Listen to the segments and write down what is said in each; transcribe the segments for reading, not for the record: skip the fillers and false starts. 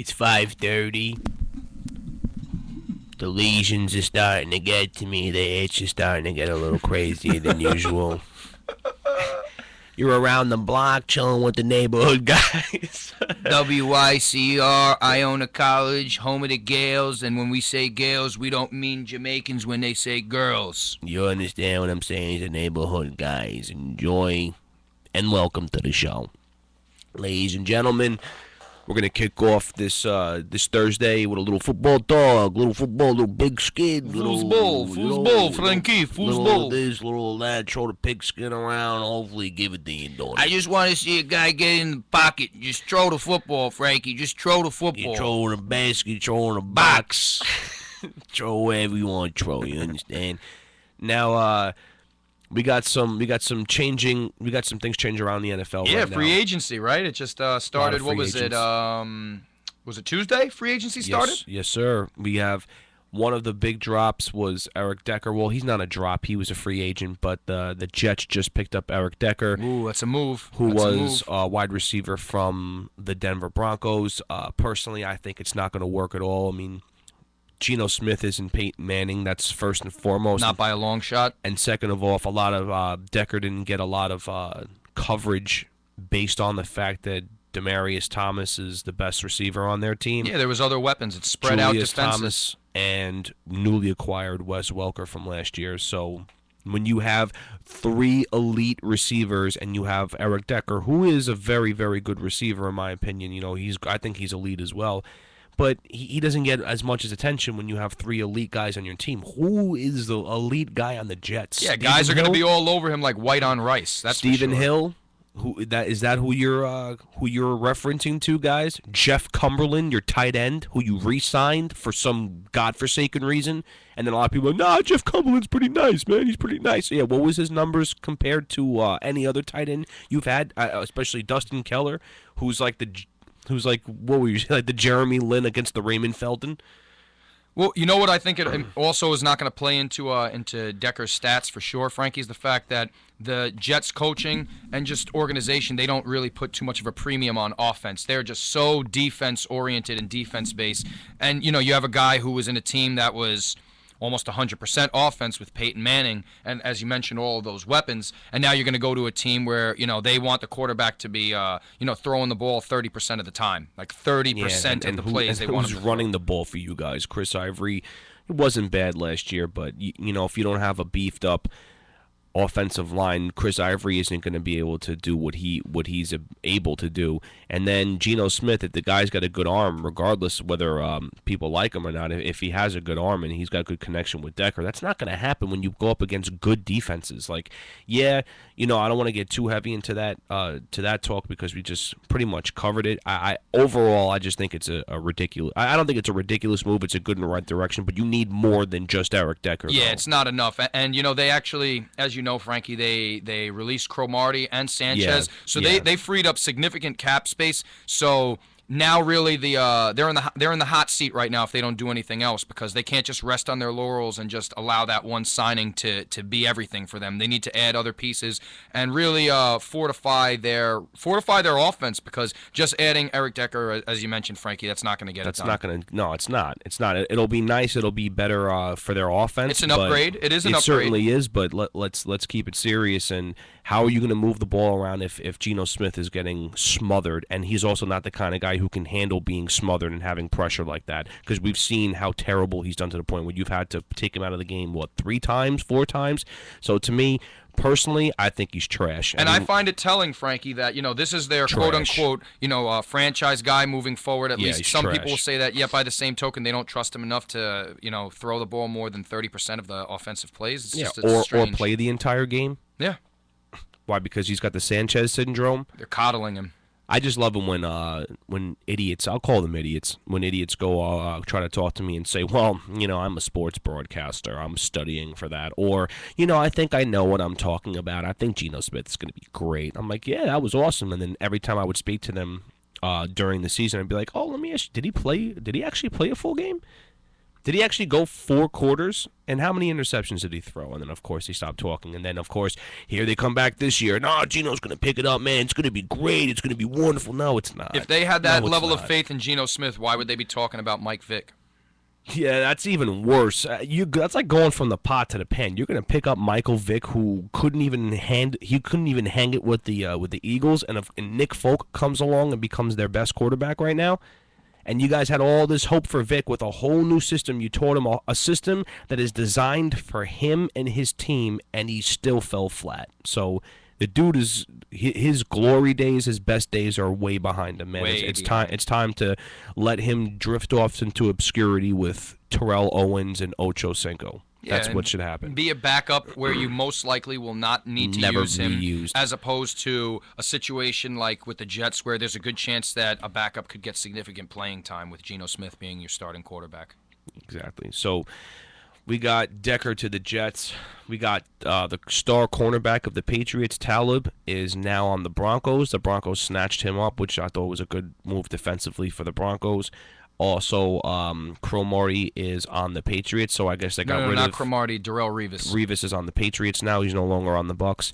It's 5:30. The lesions are starting to get to me. The itch is starting to get a little crazier than usual. You're around the block chilling with the neighborhood guys. WICR, Iona College, home of the Gales, and when we say Gales, we don't mean Jamaicans when they say girls. You understand what I'm saying? The neighborhood guys. Enjoy and welcome to the show. Ladies and gentlemen, we're going to kick off this Thursday with a little football talk, little big skid. Foosball, Frankie, foosball. This little lad, throw the pigskin around, hopefully give it to your daughter. I just want to see a guy get in the pocket. Just throw the football, Frankie. Just throw the football. You throw in a basket, you throw in a box. Throw wherever you want to throw, you understand? Now, we got some things changing around the NFL right now. Yeah, free agency, right? It just started. What was it? Was it Tuesday? Free agency started? Yes, sir. We have one of the big drops was Eric Decker. Well, he's not a drop. He was a free agent, but the Jets just picked up Eric Decker. Ooh, that's a move. Who was a wide receiver from the Denver Broncos. Personally, I think it's not going to work at all. I mean, Geno Smith isn't Peyton Manning. That's first and foremost. Not by a long shot. And second of all, a lot of Decker didn't get a lot of coverage based on the fact that Demaryius Thomas is the best receiver on their team. Yeah, there was other weapons. It's spread out defenses. Thomas and newly acquired Wes Welker from last year. So when you have three elite receivers and you have Eric Decker, who is a very, very good receiver in my opinion, I think he's elite as well. But he doesn't get as much as attention when you have three elite guys on your team. Who is the elite guy on the Jets? Yeah, guys are going to be all over him like white on rice. That's Stephen for sure. Hill. Is that who you're referencing to, guys? Jeff Cumberland, your tight end, who you re-signed for some godforsaken reason, and then a lot of people are, nah, Jeff Cumberland's pretty nice, man. He's pretty nice. Yeah, what was his numbers compared to any other tight end you've had, especially Dustin Keller, who's like what were you like the Jeremy Lin against the Raymond Felton? Well, you know what I think it also is not going to play into Decker's stats for sure, Frankie, is the fact that the Jets coaching and just organization, they don't really put too much of a premium on offense. They're just so defense-oriented and defense-based. And, you have a guy who was in a team that was almost 100% offense with Peyton Manning, and as you mentioned, all of those weapons. And now you're going to go to a team where they want the quarterback to be throwing the ball 30% of the time, like 30% of the plays they want him to who's running the ball for you guys? Chris Ivory. It wasn't bad last year, but if you don't have a beefed up offensive line, Chris Ivory isn't going to be able to do what he's able to do. And then Geno Smith, if the guy's got a good arm, regardless of whether people like him or not, if he has a good arm and he's got good connection with Decker, that's not going to happen when you go up against good defenses. Like, yeah, I don't want to get too heavy into that talk because we just pretty much covered it. Overall, I just think it's a ridiculous. I don't think it's a ridiculous move. It's a good in the right direction, but you need more than just Eric Decker. Yeah, though. It's not enough. And they actually, as you know, Frankie, they released Cromartie and Sanchez, they freed up significant cap space. So now really they're in the hot seat right now if they don't do anything else, because they can't just rest on their laurels and just allow that one signing to be everything for them. They need to add other pieces and really fortify their offense, because just adding Eric Decker, as you mentioned, Frankie, that's not going to get it done. No, it's not. It's not. It'll be nice. It'll be better for their offense. It's an upgrade. It is an upgrade. It certainly is, but let's keep it serious. And how are you going to move the ball around if Geno Smith is getting smothered, and he's also not the kind of guy who can handle being smothered and having pressure like that? Because we've seen how terrible he's done to the point where you've had to take him out of the game, 3 times, 4 times? So to me, personally, I think he's trash. I find it telling, Frankie, that this is their quote-unquote franchise guy moving forward. At least some people will say that. Yet by the same token, they don't trust him enough to throw the ball more than 30% of the offensive plays. Or play the entire game. Yeah. Why? Because he's got the Sanchez syndrome. They're coddling him. I just love them when idiots, I'll call them idiots, when idiots go try to talk to me and say, well, I'm a sports broadcaster, I'm studying for that, or, I think I know what I'm talking about, I think Geno Smith is going to be great. I'm like, yeah, that was awesome. And then every time I would speak to them during the season, I'd be like, oh, let me ask you, did he actually play a full game? Did he actually go 4 quarters? And how many interceptions did he throw? And then, of course, he stopped talking. And then, of course, here they come back this year. No, Geno's going to pick it up, man. It's going to be great. It's going to be wonderful. No, it's not. If they had that level of faith in Geno Smith, why would they be talking about Mike Vick? Yeah, that's even worse. That's like going from the pot to the pan. You're going to pick up Michael Vick, who couldn't even hang it with the Eagles, and if Nick Folk comes along and becomes their best quarterback right now. And you guys had all this hope for Vic with a whole new system. You taught him a system that is designed for him and his team, and he still fell flat. So the dude is his glory days, his best days are way behind him, man. It's time to let him drift off into obscurity with Terrell Owens and Ocho Cinco. Yeah, that's what should happen. Be a backup where you most likely will not need to use him, as opposed to a situation like with the Jets where there's a good chance that a backup could get significant playing time with Geno Smith being your starting quarterback. Exactly. So we got Decker to the Jets. We got the star cornerback of the Patriots, Talib, is now on the Broncos. The Broncos snatched him up, which I thought was a good move defensively for the Broncos. Also, Cromartie is on the Patriots, so I guess they got rid of... not Cromartie, Darrelle Revis. Revis is on the Patriots now. He's no longer on the Bucs.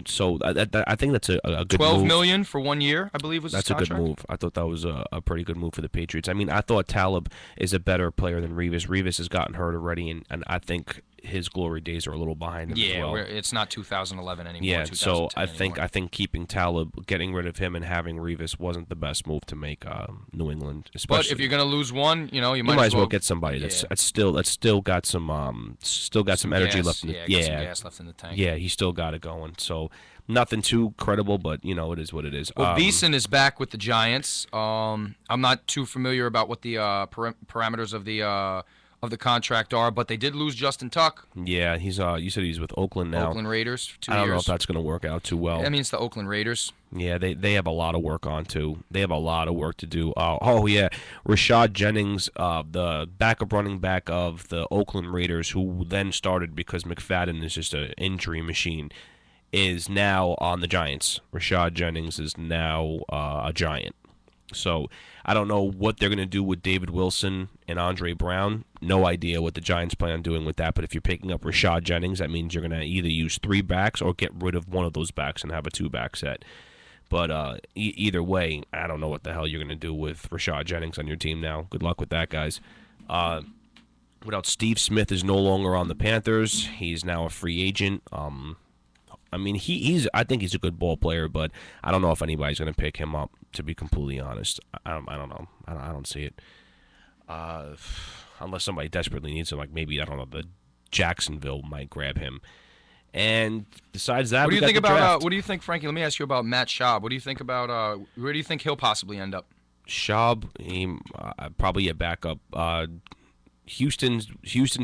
So I think that's a good move. $12 million for 1 year, I believe was his contract. That's a good move. I thought that was a pretty good move for the Patriots. I mean, I thought Talib is a better player than Revis. Revis has gotten hurt already, and I think his glory days are a little behind him as well. Yeah, it's not 2011 anymore. Yeah, so I think keeping Talib, getting rid of him, and having Revis wasn't the best move to make New England. Especially. But if you're going to lose one, you might as well get somebody that's still got some energy gas, left. Some gas left in the tank. Yeah, he still got it going. So nothing too credible, but it is what it is. Well, Beeson is back with the Giants. I'm not too familiar about what the parameters of the contract are, but they did lose Justin Tuck. Yeah, he's you said he's with Oakland now. Oakland Raiders for 2 years. I don't know if that's going to work out too well. I mean, it's the Oakland Raiders. Yeah, they have a lot of work on too. They have a lot of work to do. Yeah, Rashad Jennings, the backup running back of the Oakland Raiders, who then started because McFadden is just an injury machine, is now on the Giants. Rashad Jennings is now a Giant. So I don't know what they're going to do with David Wilson and Andre Brown. No idea what the Giants plan on doing with that. But if you're picking up Rashad Jennings, that means you're going to either use 3 backs or get rid of one of those backs and have a 2-back set. But either way, I don't know what the hell you're going to do with Rashad Jennings on your team now. Good luck with that, guys. Without Steve Smith is no longer on the Panthers. He's now a free agent. I mean, I think he's a good ball player, but I don't know if anybody's going to pick him up, to be completely honest. I don't know. I don't see it. Unless somebody desperately needs him, like maybe, I don't know, the Jacksonville might grab him. And besides that, what do you think about? What do you think, Frankie? Let me ask you about Matt Schaub. What do you think about? Where do you think he'll possibly end up? Schaub, probably a backup. Houston's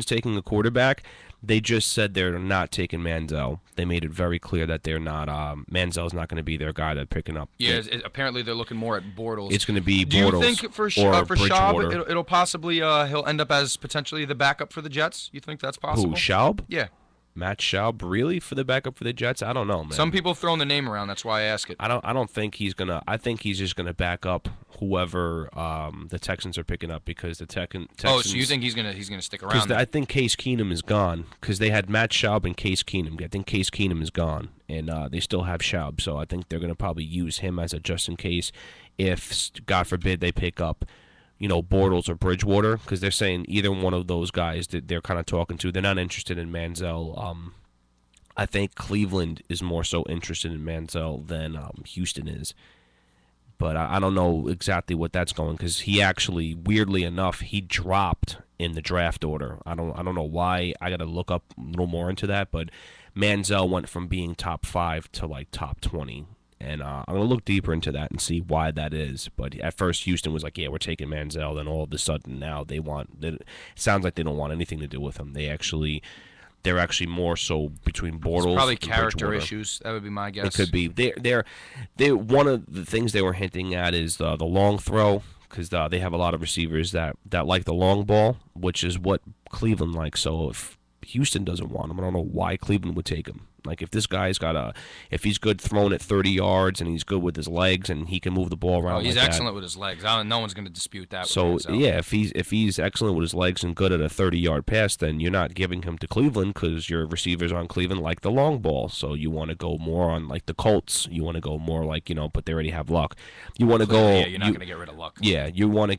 taking a quarterback. They just said they're not taking Manziel. They made it very clear that they're not. Manziel's not going to be their guy they're picking up. Yeah, apparently they're looking more at Bortles. It's going to be Bortles. Do you think for Schaub, it'll possibly he'll end up as potentially the backup for the Jets? You think that's possible? Who, Schaub? Yeah. Matt Schaub, really, for the backup for the Jets? I don't know, man. Some people have thrown the name around. That's why I ask it. I don't think he's gonna. I think he's just gonna back up whoever the Texans are picking up, because the Texans. Oh, so you think he's gonna stick around? Because I think Case Keenum is gone, because they had Matt Schaub and Case Keenum. I think Case Keenum is gone, and they still have Schaub. So I think they're gonna probably use him as a just in case, if God forbid they pick up Bortles or Bridgewater, because they're saying either one of those guys that they're kind of talking to. They're not interested in Manziel. I think Cleveland is more so interested in Manziel than Houston is. But I don't know exactly what that's going, because he actually, weirdly enough, he dropped in the draft order. I don't know why. I got to look up a little more into that. But Manziel went from being top 5 to like top 20. And I'm going to look deeper into that and see why that is. But at first, Houston was like, yeah, we're taking Manziel. Then all of a sudden now it sounds like they don't want anything to do with him. They're actually more so between Bortles. It's probably character issues. That would be my guess. It could be. They one of the things they were hinting at is the long throw, because they have a lot of receivers that like the long ball, which is what Cleveland likes. So if Houston doesn't want him, I don't know why Cleveland would take him. Like if this guy's if he's good throwing it 30 yards and he's good with his legs and he can move the ball around. Oh, he's like excellent that. with his legs. No one's going to dispute that. So with yeah, if he's excellent with his legs and good at a 30-yard pass, then you're not giving him to Cleveland because your receivers on Cleveland like the long ball. So you want to go more on like the Colts. You want to go more like but they already have Luck. You want to go. Yeah, you're not going to get rid of Luck. Yeah, you want to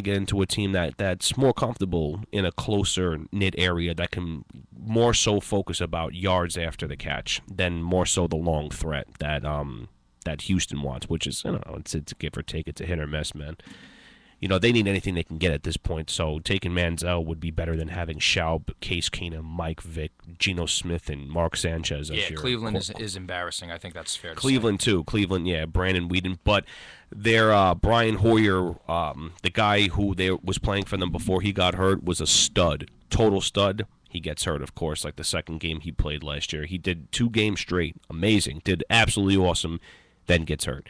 get into a team that's more comfortable in a closer knit area that can more so focus about yards after the catch than more so the long threat that Houston wants, which is it's a give or take, it's a hit or miss, man. They need anything they can get at this point. So taking Manziel would be better than having Schaub, Case Keenum, Mike Vick, Geno Smith, and Mark Sanchez as your Cleveland is embarrassing. I think that's fair to Cleveland say. too. Cleveland, yeah, Brandon Weeden. But their Brian Hoyer, the guy who was playing for them before he got hurt, was a stud, total stud. He gets hurt, of course, like the second game he played last year. He did 2 games straight, amazing, did absolutely awesome, then gets hurt.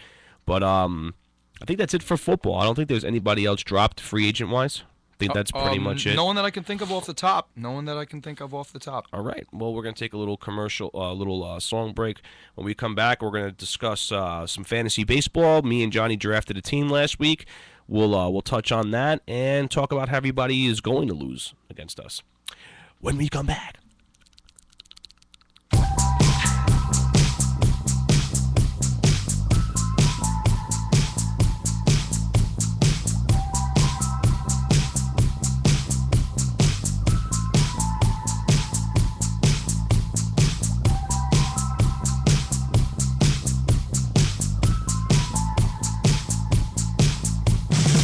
But I think that's it for football. I don't think there's anybody else dropped free agent wise. I think that's pretty much it. No one that I can think of off the top. All right. Well, we're going to take a little commercial, song break. When we come back, we're going to discuss some fantasy baseball. Me and Johnny drafted a team last week. We'll touch on that and talk about how everybody is going to lose against us when we come back.